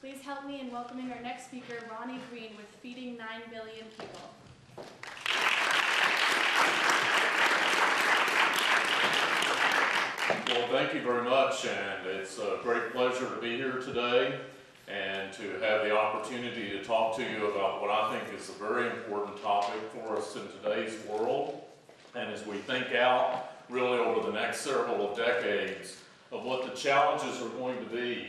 Please help me in welcoming our next speaker, Ronnie with Feeding 9 Billion People. Well, thank you very much, and it's a great pleasure to be here today and to have the opportunity to talk to you about what I think is a very important topic for us in today's world. And as we think out really over the next several decades of what the challenges are going to be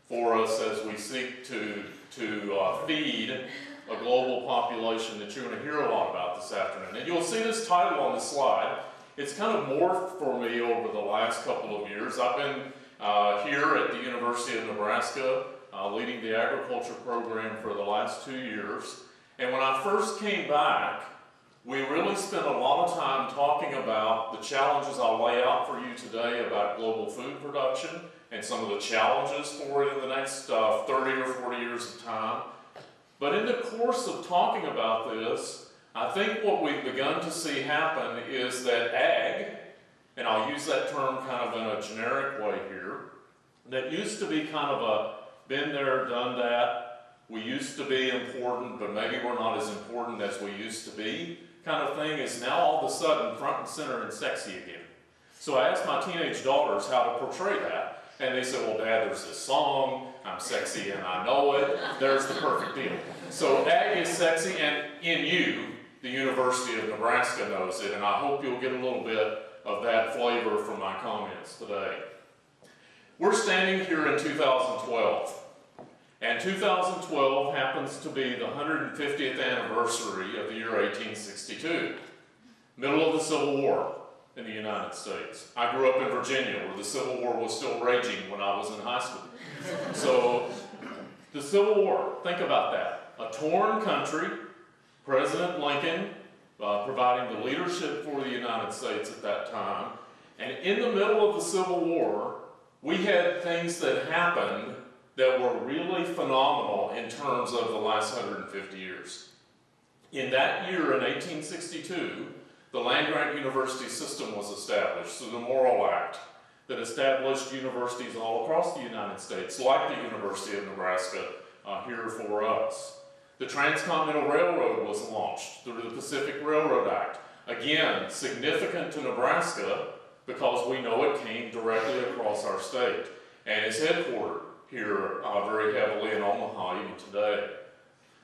for us as we seek to feed a global population that you're going to hear a lot about this afternoon. And you'll see this title on the slide. It's kind of morphed for me over the last couple of years. I've been here at the University of Nebraska leading the agriculture program for the last 2 years. And when I first came back, we really spent a lot of time talking about the challenges I'll lay out for you today about global food production and some of the challenges for it in the next 30 or 40 years of time. But in the course of talking about this, I think what we've begun to see happen is that ag, and I'll use that term kind of in a generic way here, that used to be kind of a been there, done that, we used to be important, but maybe we're not as important as we used to be, kind of thing is now all of a sudden front and center and sexy again. So I asked my teenage daughters how to portray that, and they said, well, Dad, there's this song, I'm sexy and I know it, there's the perfect deal. So ag is sexy, and in you, the University of Nebraska knows it, and I hope you'll get a little bit of that flavor from my comments today. We're standing here in 2012, and 2012 happens to be the 150th anniversary of the year 1862, middle of the Civil War in the United States. I grew up in Virginia, where the Civil War was still raging when I was in high school. So, the Civil War, think about that. A torn country, President Lincoln providing the leadership for the United States at that time, and in the middle of the Civil War, we had things that happened that were really phenomenal in terms of the last 150 years. In that year, in 1862, the land-grant university system was established, so the Morrill Act that established universities all across the United States, like the University of Nebraska here for us. The Transcontinental Railroad was launched through the Pacific Railroad Act. Again, significant to Nebraska because we know it came directly across our state and is headquartered here very heavily in Omaha even today.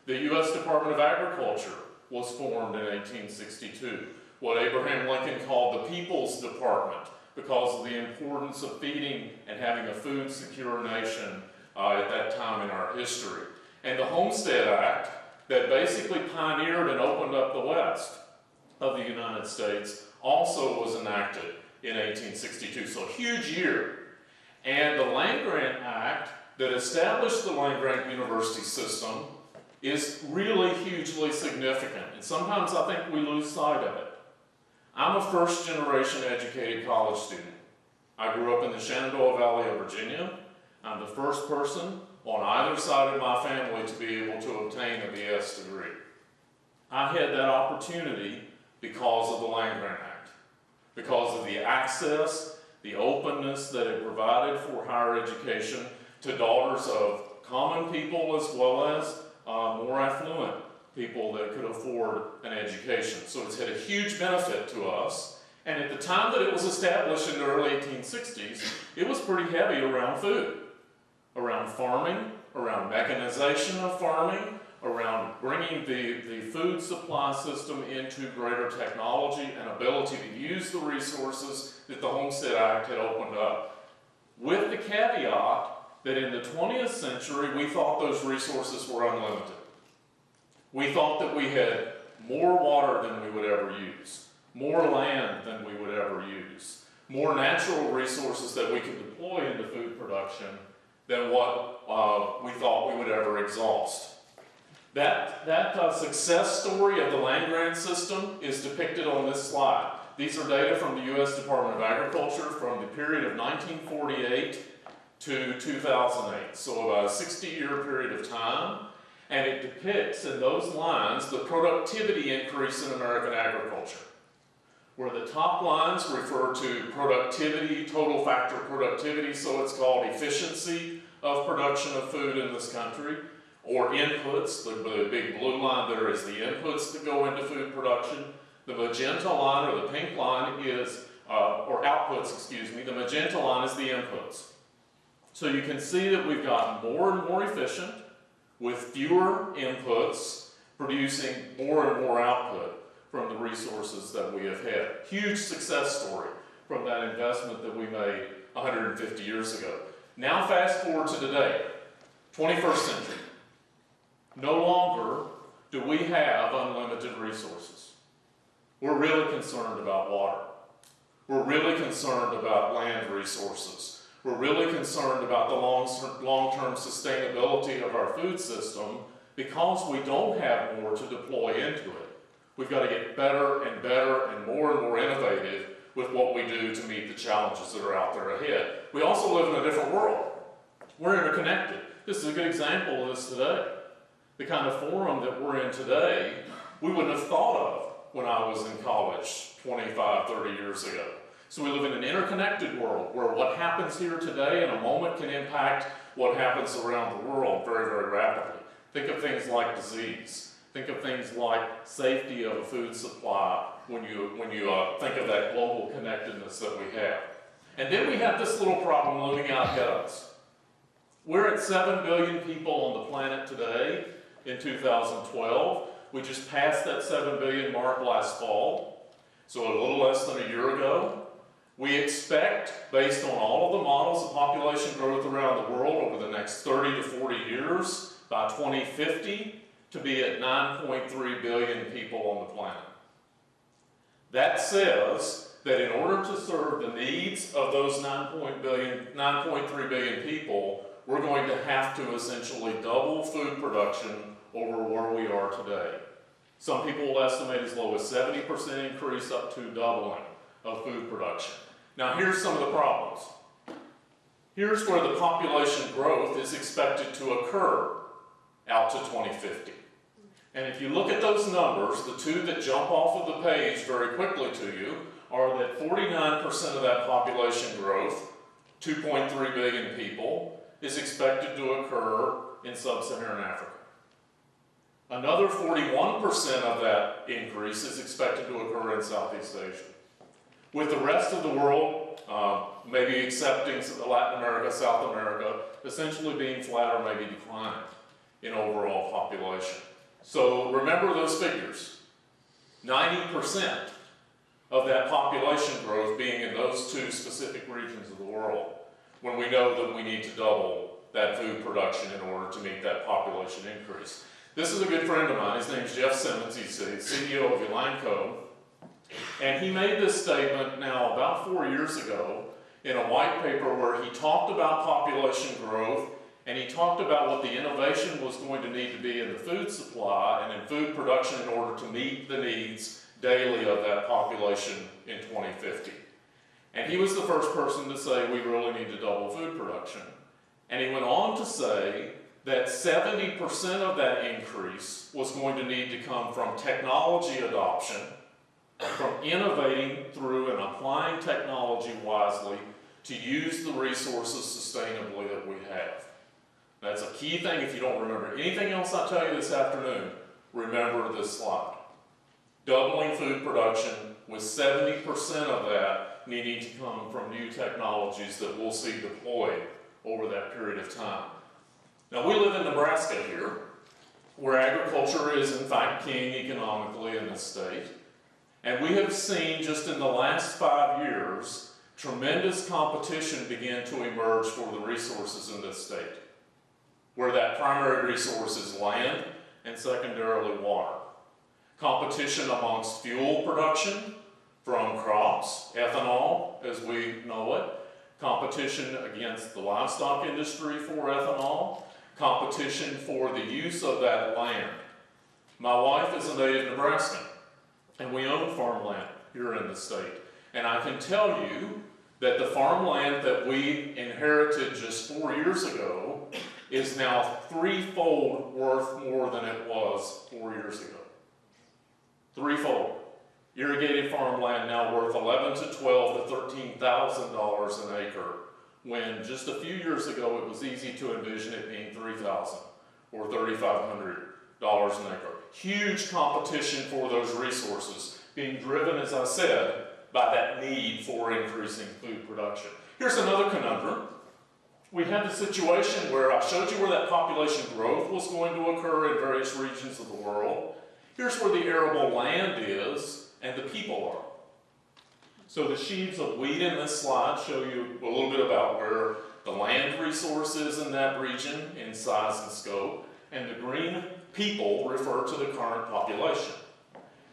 The U.S. Department of Agriculture was formed in 1862, what Abraham Lincoln called the People's Department because of the importance of feeding and having a food-secure nation at that time in our history. And the Homestead Act that basically pioneered and opened up the west of the United States also was enacted in 1862, so a huge year. And the Land-Grant Act that established the land-grant university system is really hugely significant, and sometimes I think we lose sight of it. I'm a first-generation educated college student. I grew up in the Shenandoah Valley of Virginia. I'm the first person on either side of my family to be able to obtain a BS degree. I had that opportunity because of the Land-Grant Act, because of the access, the openness that it provided for higher education to daughters of common people as well as more affluent people that could afford an education. So it's had a huge benefit to us. And at the time that it was established in the early 1860s, it was pretty heavy around food, around farming, around mechanization of farming, around bringing the food supply system into greater technology and ability to use the resources that the Homestead Act had opened up. With the caveat that in the 20th century, we thought those resources were unlimited. We thought that we had more water than we would ever use, more land than we would ever use, more natural resources that we could deploy into food production than what we thought we would ever exhaust. That success story of the land-grant system is depicted on this slide. These are data from the U.S. Department of Agriculture from the period of 1948 to 2008, so about a 60-year period of time, and it depicts in those lines the productivity increase in American agriculture, where the top lines refer to productivity, total factor productivity, so it's called efficiency of production of food in this country, or inputs. The big blue line there is the inputs that go into food production. The magenta line, or the pink line, is, or outputs, excuse me, the magenta line is the inputs. So you can see that we've gotten more and more efficient with fewer inputs, producing more and more output from the resources that we have had. Huge success story from that investment that we made 150 years ago. Now fast forward to today, 21st century. No longer do we have unlimited resources. We're really concerned about water. We're really concerned about land resources. We're really concerned about the long-term sustainability of our food system because we don't have more to deploy into it. We've got to get better and better and more innovative with what we do to meet the challenges that are out there ahead. We also live in a different world. We're interconnected. This is a good example of this today. The kind of forum that we're in today, we wouldn't have thought of when I was in college 25, 30 years ago. So we live in an interconnected world where what happens here today in a moment can impact what happens around the world very, very rapidly. Think of things like disease. Think of things like safety of a food supply when you think of that global connectedness that we have. And then we have this little problem looming out ahead of us. We're at 7 billion people on the planet today in 2012. We just passed that 7 billion mark last fall, so a little less than a year ago. We expect, based on all of the models of population growth around the world over the next 30 to 40 years, by 2050, to be at 9.3 billion people on the planet. That says that in order to serve the needs of those 9.3 billion people, we're going to have to essentially double food production over where we are today. Some people will estimate as low as 70% increase up to doubling of food production. Now here's some of the problems. Here's where the population growth is expected to occur out to 2050. And if you look at those numbers, the two that jump off of the page very quickly to you are that 49% of that population growth, 2.3 billion people, is expected to occur in sub-Saharan Africa. Another 41% of that increase is expected to occur in Southeast Asia. With the rest of the world, maybe excepting Latin America, South America, essentially being flat or maybe declining in overall population. So remember those figures. 90% of that population growth being in those two specific regions of the world, when we know that we need to double that food production in order to meet that population increase. This is a good friend of mine. His name's Jeff Simmons. He's the CEO of Elanco. And he made this statement now about 4 years ago in a white paper where he talked about population growth and he talked about what the innovation was going to need to be in the food supply and in food production in order to meet the needs daily of that population in 2050. And he was the first person to say we really need to double food production. And he went on to say that 70% of that increase was going to need to come from technology adoption, from innovating through and applying technology wisely to use the resources sustainably that we have. That's a key thing. If you don't remember anything else I tell you this afternoon, remember this slide. Doubling food production with 70% of that needing to come from new technologies that we'll see deployed over that period of time. Now we live in Nebraska here, where agriculture is in fact king economically in this state. And we have seen just in the last 5 years, tremendous competition begin to emerge for the resources in this state, where that primary resource is land and secondarily water. Competition amongst fuel production from crops, ethanol as we know it, competition against the livestock industry for ethanol, competition for the use of that land. My wife is a native Nebraskan, and we own farmland here in the state. And I can tell you that the farmland that we inherited just 4 years ago is now threefold worth more than it was 4 years ago. Threefold. Irrigated farmland now worth $11,000 to $12,000 to $13,000 an acre when just a few years ago it was easy to envision it being $3,000 or $3,500 an acre. Huge competition for those resources, being driven, as I said, by that need for increasing food production. Here's another conundrum. We had the situation where I showed you where that population growth was going to occur in various regions of the world. Here's where the arable land is and the people are. So the sheaves of wheat in this slide show you a little bit about where the land resource is in that region in size and scope, and the green people refer to the current population.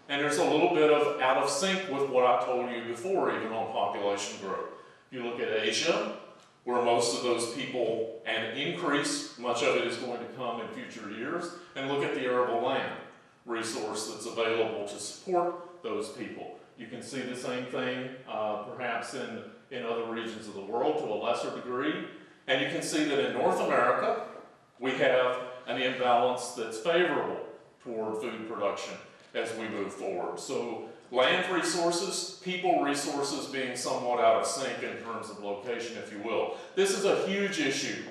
And there's a little bit of out of sync with what I told you before, even on population growth. If you look at Asia, where most of those people, and increase, much of it is going to come in future years, and look at the arable land resource that's available to support those people. You can see the same thing perhaps in other regions of the world to a lesser degree. And you can see that in North America, we have an imbalance that's favorable toward food production as we move forward. So land resources, people resources being somewhat out of sync in terms of location, if you will. This is a huge issue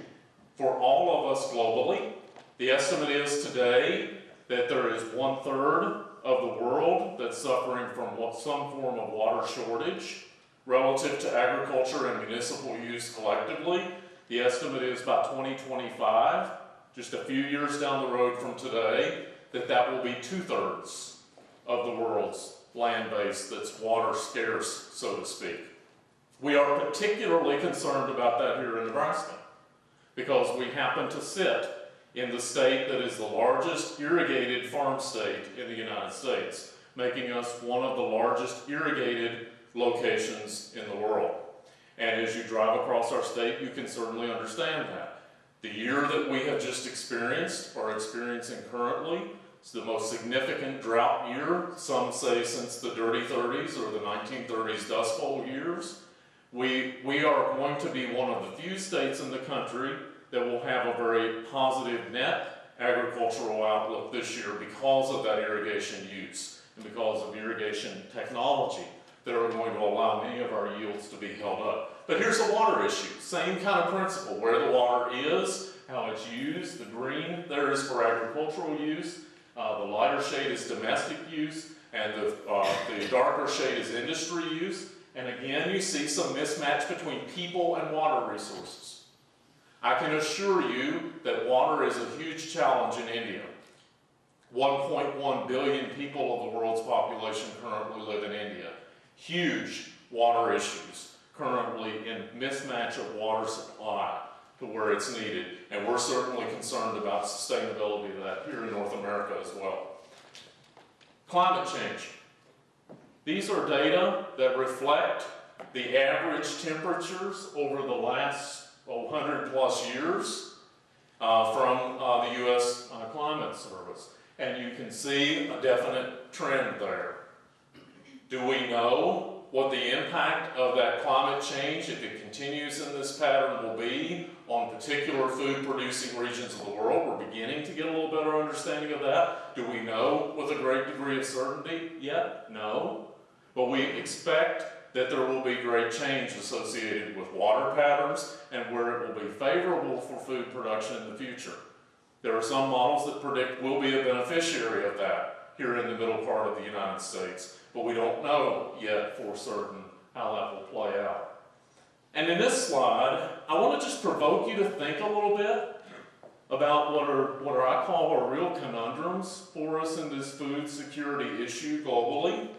for all of us globally. The estimate is today that there is 1/3 of the world that's suffering from some form of water shortage relative to agriculture and municipal use collectively. The estimate is by 2025, just a few years down the road from today, that will be 2/3 of the world's land base that's water scarce, so to speak. We are particularly concerned about that here in Nebraska because we happen to sit in the state that is the largest irrigated farm state in the United States, making us one of the largest irrigated locations in the world. And as you drive across our state, you can certainly understand that. The year that we have just experienced, or experiencing currently, is the most significant drought year, some say since the dirty 30s or the 1930s Dust Bowl years. We are going to be one of the few states in the country that will have a very positive net agricultural outlook this year because of that irrigation use and because of irrigation technology that are going to allow many of our yields to be held up. But here's a water issue, same kind of principle, where the water is, how it's used. The green there is for agricultural use, the lighter shade is domestic use, and the darker shade is industry use. And again, you see some mismatch between people and water resources. I can assure you that water is a huge challenge in India. 1.1 billion people of the world's population currently live in India. Huge water issues currently in mismatch of water supply to where it's needed. And we're certainly concerned about sustainability of that here in North America as well. Climate change. These are data that reflect the average temperatures over the last 100 plus years from the U.S. Climate Service. And you can see a definite trend there. Do we know what the impact of that climate change, if it continues in this pattern, will be on particular food-producing regions of the world? We're beginning to get a little better understanding of that. Do we know with a great degree of certainty yet? No. But we expect that there will be great change associated with water patterns and where it will be favorable for food production in the future. There are some models that predict we'll be a beneficiary of that here in the middle part of the United States, but we don't know yet for certain how that will play out. And in this slide, I want to just provoke you to think a little bit about what are I call are real conundrums for us in this food security issue globally.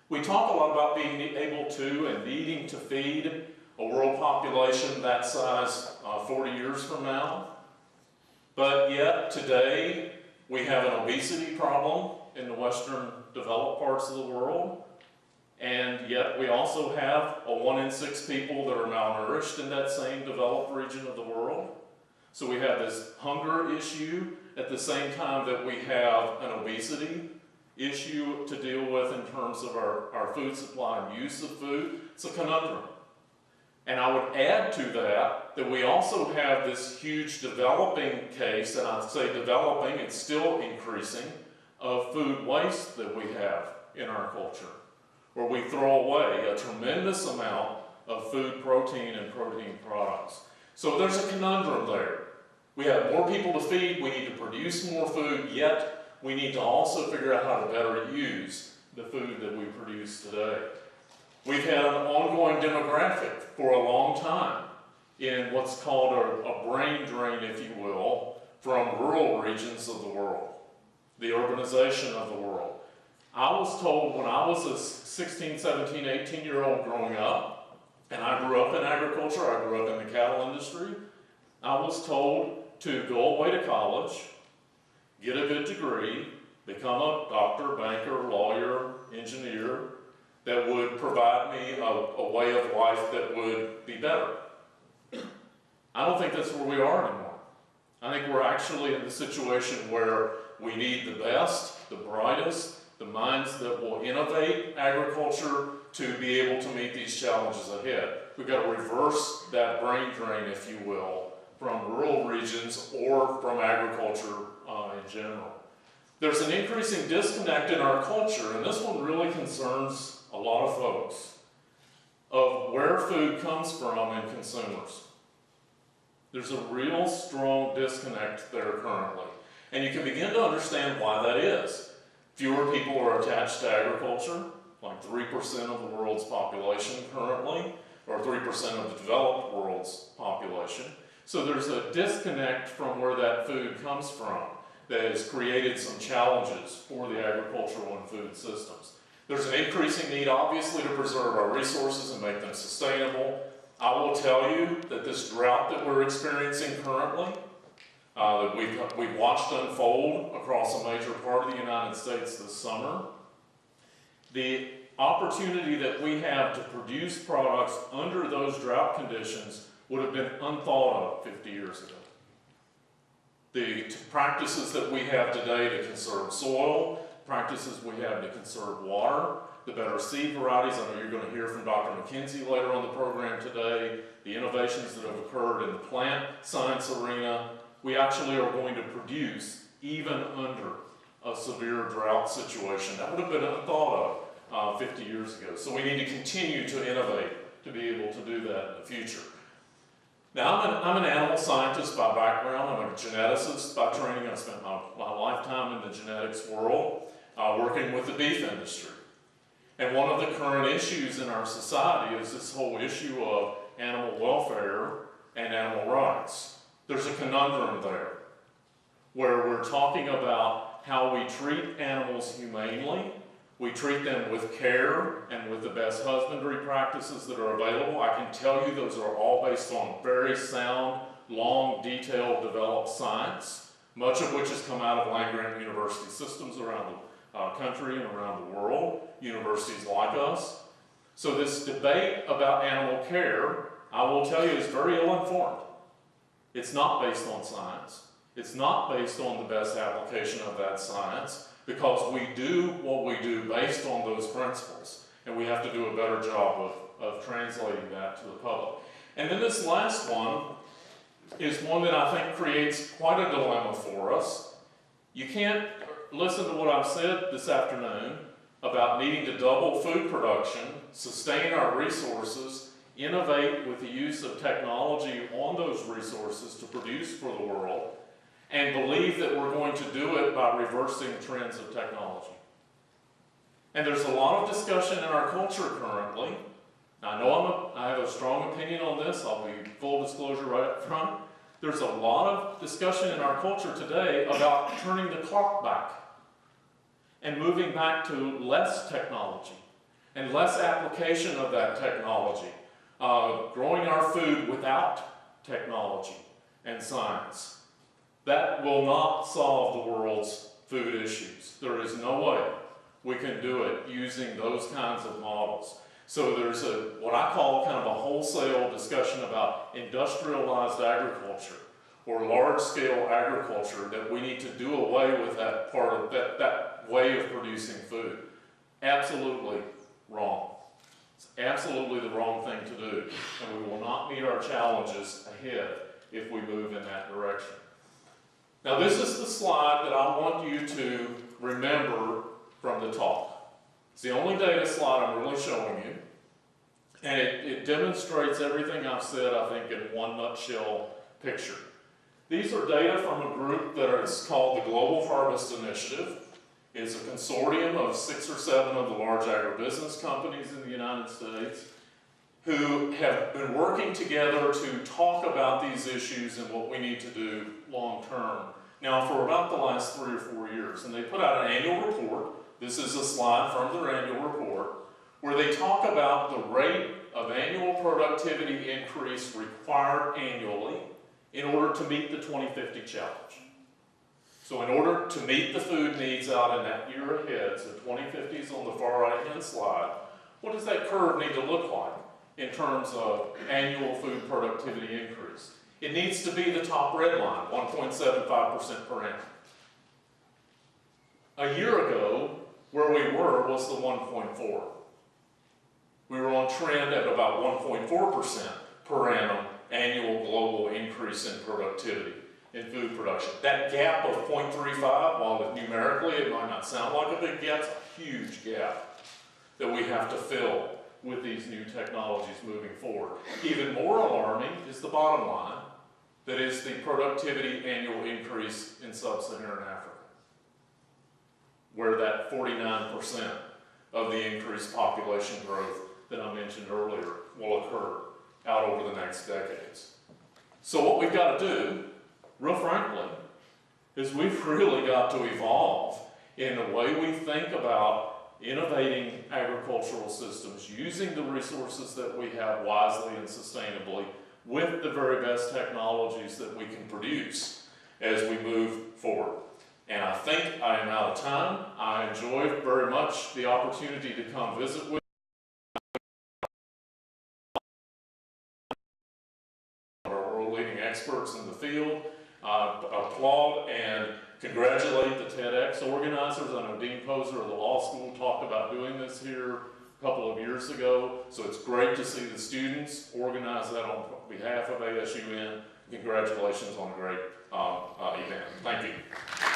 We talk a lot about being able to and needing to feed a world population that size 40 years from now. But yet today we have an obesity problem in the Western developed parts of the world. And yet we also have 1 in 6 people that are malnourished in that same developed region of the world. So we have this hunger issue at the same time that we have an obesity issue to deal with in terms of our food supply and use of food. It's a conundrum. And I would add to that we also have this huge developing case, and I'd say developing, it's still increasing, of food waste that we have in our culture, where we throw away a tremendous amount of food protein and protein products. So there's a conundrum there. We have more people to feed, we need to produce more food, yet we need to also figure out how to better use the food that we produce today. We've had an ongoing demographic for a long time in what's called a brain drain, if you will, from rural regions of the world, the urbanization of the world. I was told when I was a 16, 17, 18-year-old growing up, and I grew up in agriculture, I grew up in the cattle industry, I was told to go away to college, get a good degree, become a doctor, banker, lawyer, engineer, that would provide me a way of life that would be better. I don't think that's where we are anymore. I think we're actually in the situation where we need the best, the brightest, the minds that will innovate agriculture to be able to meet these challenges ahead. We've got to reverse that brain drain, if you will, from rural regions or from agriculture in general. There's an increasing disconnect in our culture, and this one really concerns a lot of folks, of where food comes from and consumers. There's a real strong disconnect there currently, and you can begin to understand why that is. Fewer people are attached to agriculture, like 3% of the world's population currently, or 3% of the developed world's population. So there's a disconnect from where that food comes from that has created some challenges for the agricultural and food systems. There's an increasing need, obviously, to preserve our resources and make them sustainable. I will tell you that this drought that we're experiencing currently, that we've watched unfold across a major part of the United States this summer, the opportunity that we have to produce products under those drought conditions would have been unthought of 50 years ago. The practices that we have today to conserve soil, practices we have to conserve water, the better seed varieties. I know you're going to hear from Dr. McKenzie later on the program today, the innovations that have occurred in the plant science arena. We actually are going to produce even under a severe drought situation. That would have been unthought of 50 years ago. So we need to continue to innovate to be able to do that in the future. Now, I'm an animal scientist by background. I'm a geneticist by training. I spent my lifetime in the genetics world working with the beef industry. And one of the current issues in our society is this whole issue of animal welfare and animal rights. There's a conundrum there where we're talking about how we treat animals humanely. We treat them with care and with the best husbandry practices that are available. I can tell you those are all based on very sound, long, detailed, developed science, much of which has come out of land-grant university systems around the country and around the world, universities like us. So this debate about animal care, I will tell you, is very ill-informed. It's not based on science. It's not based on the best application of that science, because we do what we do based on those principles, and we have to do a better job of translating that to the public. And then this last one is one that I think creates quite a dilemma for us. You can't listen to what I've said this afternoon about needing to double food production, sustain our resources, innovate with the use of technology on those resources to produce for the world, and believe that we're going to do it by reversing trends of technology. And there's a lot of discussion in our culture currently. I know I have a strong opinion on this. I'll be full disclosure right up front. There's a lot of discussion in our culture today about turning the clock back and moving back to less technology and less application of that technology, growing our food without technology and science. That will not solve the world's food issues. There is no way we can do it using those kinds of models. So there's what I call kind of a wholesale discussion about industrialized agriculture or large-scale agriculture, that we need to do away with that part of that way of producing food. Absolutely wrong. It's absolutely the wrong thing to do, and we will not meet our challenges ahead if we move in that direction. Now, this is the slide that I want you to remember from the talk. It's the only data slide I'm really showing you. And it demonstrates everything I've said, I think, in one nutshell picture. These are data from a group that is called the Global Harvest Initiative. It's a consortium of 6 or 7 of the large agribusiness companies in the United States who have been working together to talk about these issues and what we need to do long term. Now, for about the last 3 or 4 years, and they put out an annual report. This is a slide from their annual report where they talk about the rate of annual productivity increase required annually in order to meet the 2050 challenge. So in order to meet the food needs out in that year ahead, so 2050 is on the far right-hand slide, what does that curve need to look like in terms of annual food productivity increase? It needs to be the top red line, 1.75% per annum. A year ago, where we were was the 1.4. We were on trend at about 1.4% per annum annual global increase in productivity in food production. That gap of 0.35, while numerically it might not sound like a big gap, it's a huge gap that we have to fill with these new technologies moving forward. Even more alarming is the bottom line, that is the productivity annual increase in sub-Saharan Africa, where that 49% of the increased population growth that I mentioned earlier will occur out over the next decades. So what we've got to do, real frankly, is we've really got to evolve in the way we think about innovating agricultural systems, using the resources that we have wisely and sustainably with the very best technologies that we can produce as we move forward. And I think I am out of time. I enjoy very much the opportunity to come visit with our world-leading experts in the field. Applaud and congratulate the TEDx organizers. I know Dean Poser of the law school talked about doing this here a couple of years ago, so it's great to see the students organize that on behalf of ASUN. Congratulations on a great event. Thank you.